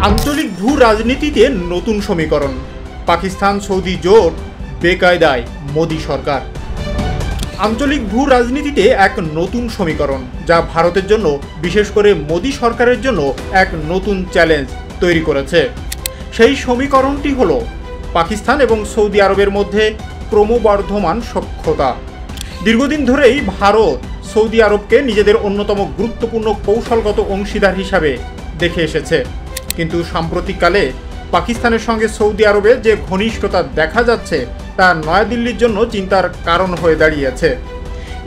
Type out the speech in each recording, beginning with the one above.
আঞ্চলিক ভূ রাজনীতিতে নতুন সমীকরণ, পাকিস্তান সৌদি জোট বেকায়দায় মোদী সরকার। আঞ্চলিক ভূ রাজনীতিতে এক নতুন সমীকরণ, যা ভারতের জন্য, বিশেষ করে মোদী সরকারের জন্য এক নতুন চ্যালেঞ্জ তৈরি করেছে। সেই সমীকরণটি হল পাকিস্তান এবং সৌদি আরবের মধ্যে ক্রমবর্ধমান সখ্যতা। দীর্ঘদিন ধরেই ভারত সৌদি আরবকে নিজেদের অন্যতম গুরুত্বপূর্ণ কৌশলগত অংশীদার হিসাবে দেখে এসেছে, কিন্তু সাম্প্রতিককালে পাকিস্তানের সঙ্গে সৌদি আরবের যে ঘনিষ্ঠতা দেখা যাচ্ছে তা নয়াদিল্লির জন্য চিন্তার কারণ হয়ে দাঁড়িয়েছে।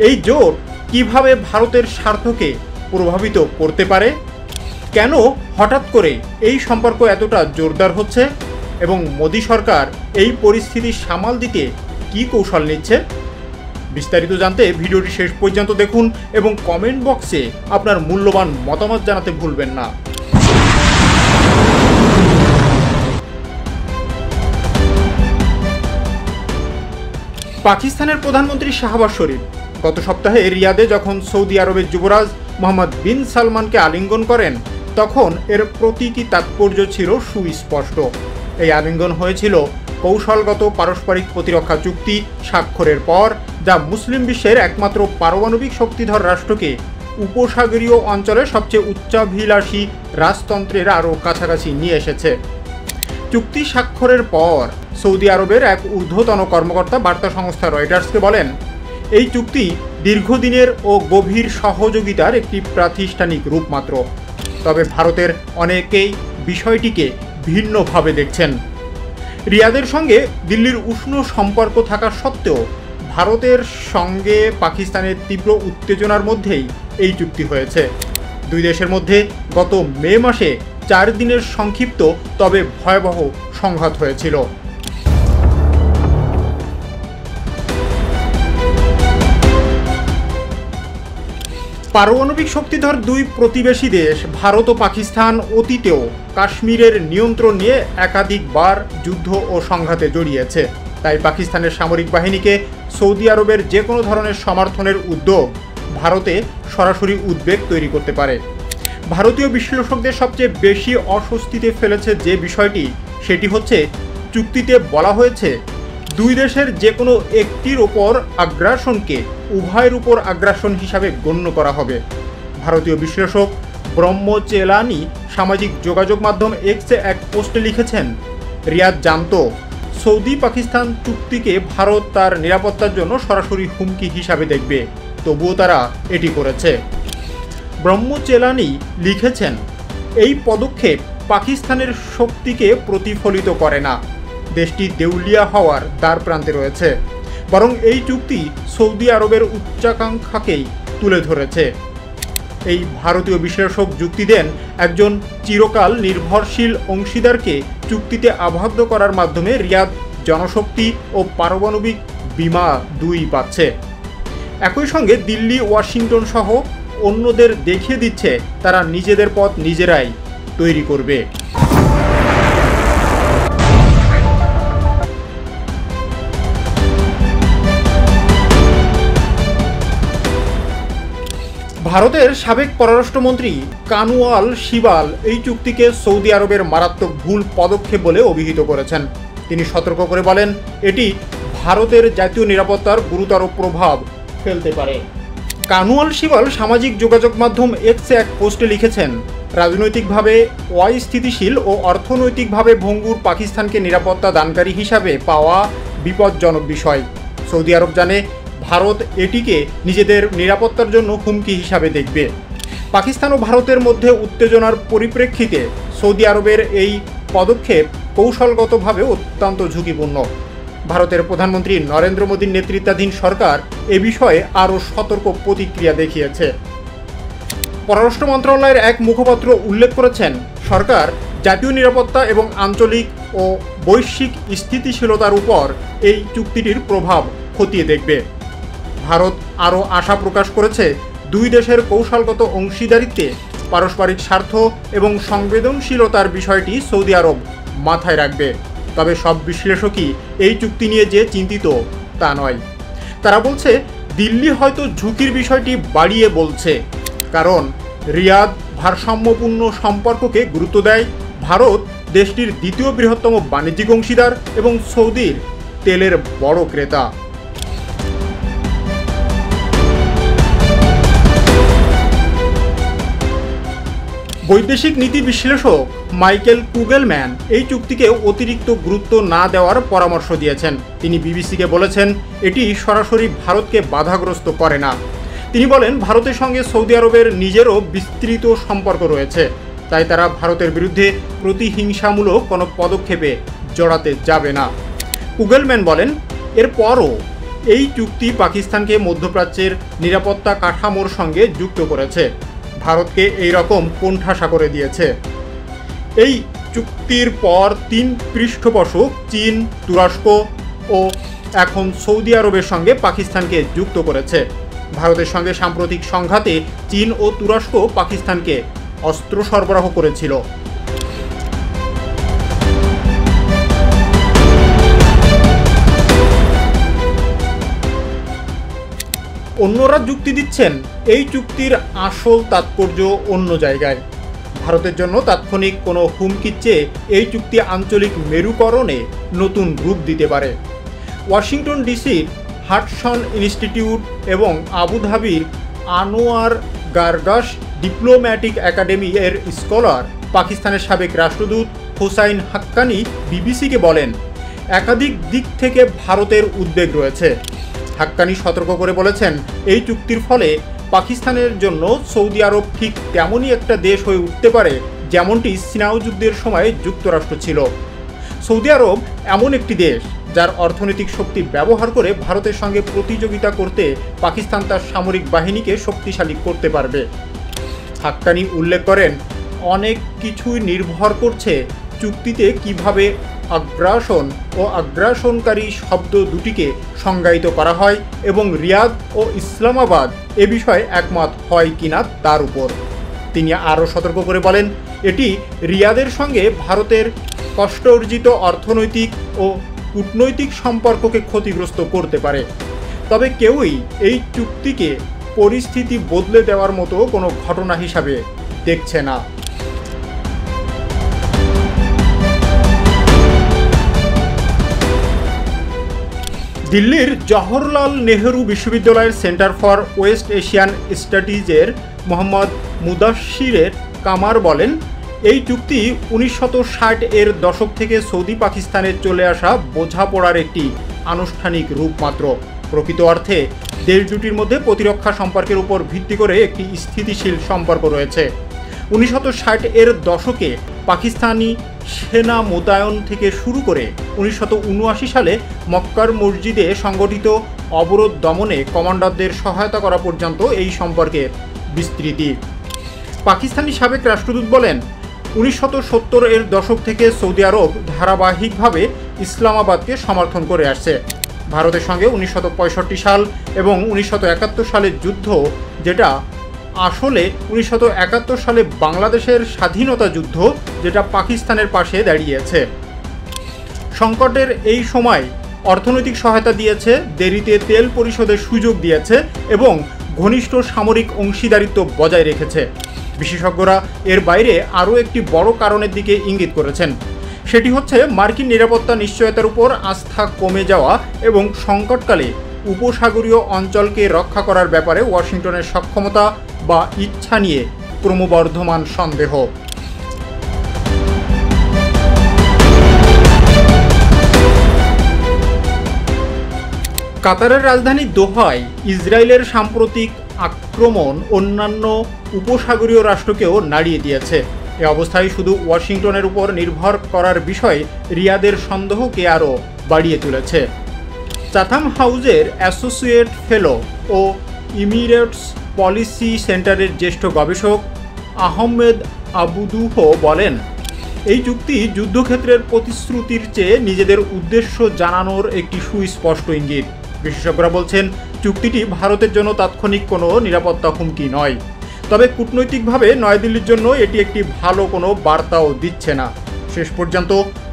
এই জোট কিভাবে ভারতের স্বার্থকে প্রভাবিত করতে পারে, কেন হঠাৎ করে এই সম্পর্ক এতটা জোরদার হচ্ছে এবং মোদী সরকার এই পরিস্থিতি সামাল দিতে কী কৌশল নিচ্ছে, বিস্তারিত জানতে ভিডিওটি শেষ পর্যন্ত দেখুন এবং কমেন্ট বক্সে আপনার মূল্যবান মতামত জানাতে ভুলবেন না। পাকিস্তানের প্রধানমন্ত্রী শাহবাজ শরীফ গত সপ্তাহে রিয়াদে যখন সৌদি আরবের যুবরাজ মোহাম্মদ বিন সালমানকে আলিঙ্গন করেন, তখন এর প্রতীকী তাৎপর্য ছিল সুস্পষ্ট। এই আলিঙ্গন হয়েছিল কৌশলগত পারস্পরিক প্রতিরক্ষা চুক্তি স্বাক্ষরের পর, যা মুসলিম বিশ্বের একমাত্র পারমাণবিক শক্তিধর রাষ্ট্রকে উপসাগরীয় অঞ্চলের সবচেয়ে উচ্চাভিলাষী রাজতন্ত্রের আরও কাছাকাছি নিয়ে এসেছে। চুক্তি স্বাক্ষরের পর সৌদি আরবের এক ঊর্ধ্বতন কর্মকর্তা বার্তা সংস্থা রয়টার্সকে বলেন, এই চুক্তি দীর্ঘদিনের ও গভীর সহযোগিতার একটি প্রাতিষ্ঠানিক রূপ মাত্র। তবে ভারতের অনেকেই বিষয়টিকে ভিন্নভাবে দেখছেন। রিয়াদের সঙ্গে দিল্লির উষ্ণ সম্পর্ক থাকা সত্ত্বেও ভারতের সঙ্গে পাকিস্তানের তীব্র উত্তেজনার মধ্যেই এই চুক্তি হয়েছে। দুই দেশের মধ্যে গত মে মাসে 4 দিনের সংক্ষিপ্ত তবে ভয়াবহ সংঘাত হয়েছিল। পারমাণবিক শক্তিধর দুই প্রতিবেশী দেশ ভারত ও পাকিস্তান অতীতেও কাশ্মীরের নিয়ন্ত্রণ নিয়ে একাধিকবার যুদ্ধ ও সংঘাতে জড়িয়েছে। তাই পাকিস্তানের সামরিক বাহিনীকে সৌদি আরবের যে কোনো ধরনের সমর্থনের উদ্যোগ ভারতে সরাসরি উদ্বেগ তৈরি করতে পারে। ভারতীয় বিশ্লেষকদের সবচেয়ে বেশি অস্বস্তিতে ফেলেছে যে বিষয়টি, সেটি হচ্ছে চুক্তিতে বলা হয়েছে দুই দেশের যে কোনো একটির ওপর আগ্রাসনকে উভয়ের উপর আগ্রাসন হিসাবে গণ্য করা হবে। ভারতীয় বিশ্লেষক ব্রহ্মচেলানি সামাজিক যোগাযোগ মাধ্যম এক্সে এক পোস্টে লিখেছেন, রিয়াদ জানত সৌদি পাকিস্তান চুক্তিকে ভারত তার নিরাপত্তার জন্য সরাসরি হুমকি হিসাবে দেখবে, তবুও তারা এটি করেছে। ব্রহ্মচেলানি লিখেছেন, এই পদক্ষেপ পাকিস্তানের শক্তিকে প্রতিফলিত করে না, দেশটি দেউলিয়া হওয়ার দ্বার প্রান্তে রয়েছে, বরং এই চুক্তি সৌদি আরবের উচ্চাকাঙ্ক্ষাকেই তুলে ধরেছে। এই ভারতীয় বিশ্লেষক যুক্তি দেন, একজন চিরকাল নির্ভরশীল অংশীদারকে চুক্তিতে আবদ্ধ করার মাধ্যমে রিয়াদ জনশক্তি ও পারমাণবিক বিমা দুই পাচ্ছে। একই সঙ্গে দিল্লি, ওয়াশিংটন সহ অন্যদের দেখিয়ে দিচ্ছে তারা নিজেদের পথ নিজেরাই তৈরি করবে। ভারতের সাবেক পররাষ্ট্রমন্ত্রী কানওয়াল শিবাল এই চুক্তিকে সৌদি আরবের মারাত্মক ভুল পদক্ষেপ বলে অভিহিত করেছেন। তিনি সতর্ক করে বলেন, এটি ভারতের জাতীয় নিরাপত্তার গুরুতর প্রভাব ফেলতে পারে। কানওয়াল শিবাল সামাজিক যোগাযোগ মাধ্যম এক্সে এক পোস্টে লিখেছেন, রাজনৈতিকভাবে অস্থিতিশীল ও অর্থনৈতিকভাবে ভঙ্গুর পাকিস্তানকে নিরাপত্তা দানকারী হিসাবে পাওয়া বিপজ্জনক বিষয়। সৌদি আরব জানে ভারত এটিকে নিজেদের নিরাপত্তার জন্য হুমকি হিসাবে দেখবে। পাকিস্তান ও ভারতের মধ্যে উত্তেজনার পরিপ্রেক্ষিতে সৌদি আরবের এই পদক্ষেপ কৌশলগতভাবে অত্যন্ত ঝুঁকিপূর্ণ। ভারতের প্রধানমন্ত্রী নরেন্দ্র মোদীর নেতৃত্বাধীন সরকার এ বিষয়ে আরও সতর্ক প্রতিক্রিয়া দেখিয়েছে। পররাষ্ট্র মন্ত্রণালয়ের এক মুখপাত্র উল্লেখ করেছেন, সরকার জাতীয় নিরাপত্তা এবং আঞ্চলিক ও বৈশ্বিক স্থিতিশীলতার উপর এই চুক্তিটির প্রভাব খতিয়ে দেখবে। ভারত আরও আশা প্রকাশ করেছে, দুই দেশের কৌশলগত অংশীদারিত্বে পারস্পরিক স্বার্থ এবং সংবেদনশীলতার বিষয়টি সৌদি আরব মাথায় রাখবে। তবে সব বিশ্লেষকই এই চুক্তি নিয়ে যে চিন্তিত তা নয়। তারা বলছে, দিল্লি হয়তো ঝুঁকির বিষয়টি বাড়িয়ে বলছে, কারণ রিয়াদ ভারসাম্যপূর্ণ সম্পর্ককে গুরুত্ব দেয়, ভারত দেশটির দ্বিতীয় বৃহত্তম বাণিজ্যিক অংশীদার এবং সৌদির তেলের বড় ক্রেতা। বৈদেশিক নীতি বিশ্লেষক মাইকেল কুগেলম্যান এই চুক্তিকে অতিরিক্ত গুরুত্ব না দেওয়ার পরামর্শ দিয়েছেন। তিনি বিবিসিকে বলেছেন, এটি সরাসরি ভারতকে বাধাগ্রস্ত করে না। তিনি বলেন, ভারতের সঙ্গে সৌদি আরবের নিজেরও বিস্তৃত সম্পর্ক রয়েছে, তাই তারা ভারতের বিরুদ্ধে প্রতিহিংসামূলক কোনো পদক্ষেপে জড়াতে যাবে না। কুগেলম্যান বলেন, এরপরও এই চুক্তি পাকিস্তানকে মধ্যপ্রাচ্যের নিরাপত্তা কাঠামোর সঙ্গে যুক্ত করেছে, ভারতকে এই রকম কোণঠাসা করে দিয়েছে। এই চুক্তির পর 3 পৃষ্ঠপোষক চীন, তুরস্ক ও এখন সৌদি আরবের সঙ্গে পাকিস্তানকে যুক্ত করেছে। ভারতের সঙ্গে সাম্প্রতিক সংঘাতে চীন ও তুরস্ক পাকিস্তানকে অস্ত্র সরবরাহ করেছিল। অন্যরা যুক্তি দিচ্ছেন, এই চুক্তির আসল তাৎপর্য অন্য জায়গায়। ভারতের জন্য তাৎক্ষণিক কোনো হুমকির চেয়ে এই চুক্তি আঞ্চলিক মেরুকরণে নতুন রূপ দিতে পারে। ওয়াশিংটন ডিসির হাডসন ইনস্টিটিউট এবং আবুধাবির আনোয়ার গার্গাস ডিপ্লোম্যাটিক একাডেমি এর স্কলার পাকিস্তানের সাবেক রাষ্ট্রদূত হোসাইন হাক্কানি বিবিসিকে বলেন, একাধিক দিক থেকে ভারতের উদ্বেগ রয়েছে। হাক্কানি সতর্ক করে বলেছেন, এই চুক্তির ফলে পাকিস্তানের জন্য সৌদি আরব ঠিক তেমনই একটা দেশ হয়ে উঠতে পারে যেমনটি সিনাও যুদ্ধের সময় যুক্তরাষ্ট্র ছিল। সৌদি আরব এমন একটি দেশ যার অর্থনৈতিক শক্তি ব্যবহার করে ভারতের সঙ্গে প্রতিযোগিতা করতে পাকিস্তান তার সামরিক বাহিনীকে শক্তিশালী করতে পারবে। হাক্কানি উল্লেখ করেন, অনেক কিছুই নির্ভর করছে চুক্তিতে কিভাবে আগ্রাসন ও আগ্রাসনকারী শব্দ দুটিকে সংজ্ঞায়িত করা হয় এবং রিয়াদ ও ইসলামাবাদ এ বিষয়ে একমত হয় কিনা তার উপর। তিনি আরও সতর্ক করে বলেন, এটি রিয়াদের সঙ্গে ভারতের কষ্ট অর্জিত অর্থনৈতিক ও কূটনৈতিক সম্পর্ককে ক্ষতিগ্রস্ত করতে পারে। তবে কেউই এই চুক্তিকে পরিস্থিতি বদলে দেওয়ার মতো কোনো ঘটনা হিসাবে দেখছে না। দিল্লির জওহরলাল নেহরু বিশ্ববিদ্যালয়ের সেন্টার ফর ওয়েস্ট এশিয়ান স্টাডিজের মোহাম্মদ মুদাশিরের কামার বলেন, এই চুক্তি 1960 এর দশক থেকে সৌদি পাকিস্তানে চলে আসা বোঝাপড়ার একটি আনুষ্ঠানিক রূপ মাত্র। প্রকৃত অর্থে দেশ দুটির মধ্যে প্রতিরক্ষা সম্পর্কের উপর ভিত্তি করে একটি স্থিতিশীল সম্পর্ক রয়েছে। 1960 এর দশকে পাকিস্তানি সেনা মোতায়েন থেকে শুরু করে 1979 সালে মক্কার মসজিদে সংগঠিত অবরোধ দমনে কমান্ডারদের সহায়তা করা পর্যন্ত এই সম্পর্কের বিস্তৃতি। পাকিস্তানি সাবেক রাষ্ট্রদূত বলেন, 1970 এর দশক থেকে সৌদি আরব ধারাবাহিকভাবে ইসলামাবাদকে সমর্থন করে আসছে। ভারতের সঙ্গে 1965 সাল এবং 1971 সালের যুদ্ধ, যেটা আসলে 1971 সালে বাংলাদেশের স্বাধীনতা যুদ্ধ, যেটা পাকিস্তানের পাশে দাঁড়িয়েছে। সংকটের এই সময় অর্থনৈতিক সহায়তা দিয়েছে, দেরিতে তেল পরিশোধের সুযোগ দিয়েছে এবং ঘনিষ্ঠ সামরিক অংশীদারিত্ব বজায় রেখেছে। বিশেষজ্ঞরা এর বাইরে আরও একটি বড় কারণের দিকে ইঙ্গিত করেছেন, সেটি হচ্ছে মার্কিন নিরাপত্তা নিশ্চয়তার উপর আস্থা কমে যাওয়া এবং সংকটকালে উপসাগরীয় অঞ্চলকে রক্ষা করার ব্যাপারে ওয়াশিংটনের সক্ষমতা বা ইচ্ছা নিয়ে ক্রমবর্ধমান সন্দেহ। কাতারের রাজধানী দোহায় ইসরায়েলের সাম্প্রতিক আক্রমণ অন্যান্য উপসাগরীয় রাষ্ট্রকেও নাড়িয়ে দিয়েছে। এ অবস্থায় শুধু ওয়াশিংটনের উপর নির্ভর করার বিষয়ে রিয়াদের সন্দেহকে আরও বাড়িয়ে তুলেছে। চাথাম হাউজের অ্যাসোসিয়েট ফেলো ও ইমিরেটস পলিসি সেন্টারের জ্যেষ্ঠ গবেষক আহমেদ আবুদুহ বলেন, এই চুক্তি যুদ্ধক্ষেত্রের প্রতিশ্রুতির চেয়ে নিজেদের উদ্দেশ্য জানানোর একটি সুস্পষ্ট ইঙ্গিত। বিশেষজ্ঞরা বলছেন, চুক্তিটি ভারতের জন্য তাৎক্ষণিক কোনো নিরাপত্তা হুমকি নয়, তবে কূটনৈতিকভাবে নয়াদিল্লির জন্য এটি একটি ভালো কোনো বার্তাও দিচ্ছে না। শেষ পর্যন্ত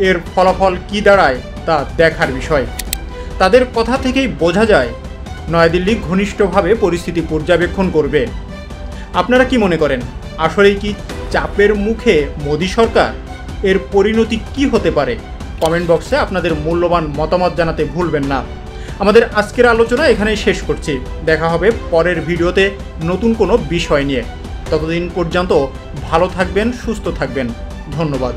এর ফলাফল কী দাঁড়ায় তা দেখার বিষয়। তাদের কথা থেকেই বোঝা যায় নয়াদিল্লি ঘনিষ্ঠভাবে পরিস্থিতি পর্যবেক্ষণ করবে। আপনারা কি মনে করেন, আসলেই কি চাপের মুখে মোদি সরকার? এর পরিণতি কি হতে পারে? কমেন্ট বক্সে আপনাদের মূল্যবান মতামত জানাতে ভুলবেন না। আমাদের আজকের আলোচনা এখানেই শেষ করছি। দেখা হবে পরের ভিডিওতে নতুন কোনো বিষয় নিয়ে। ততদিন পর্যন্ত ভালো থাকবেন, সুস্থ থাকবেন। ধন্যবাদ।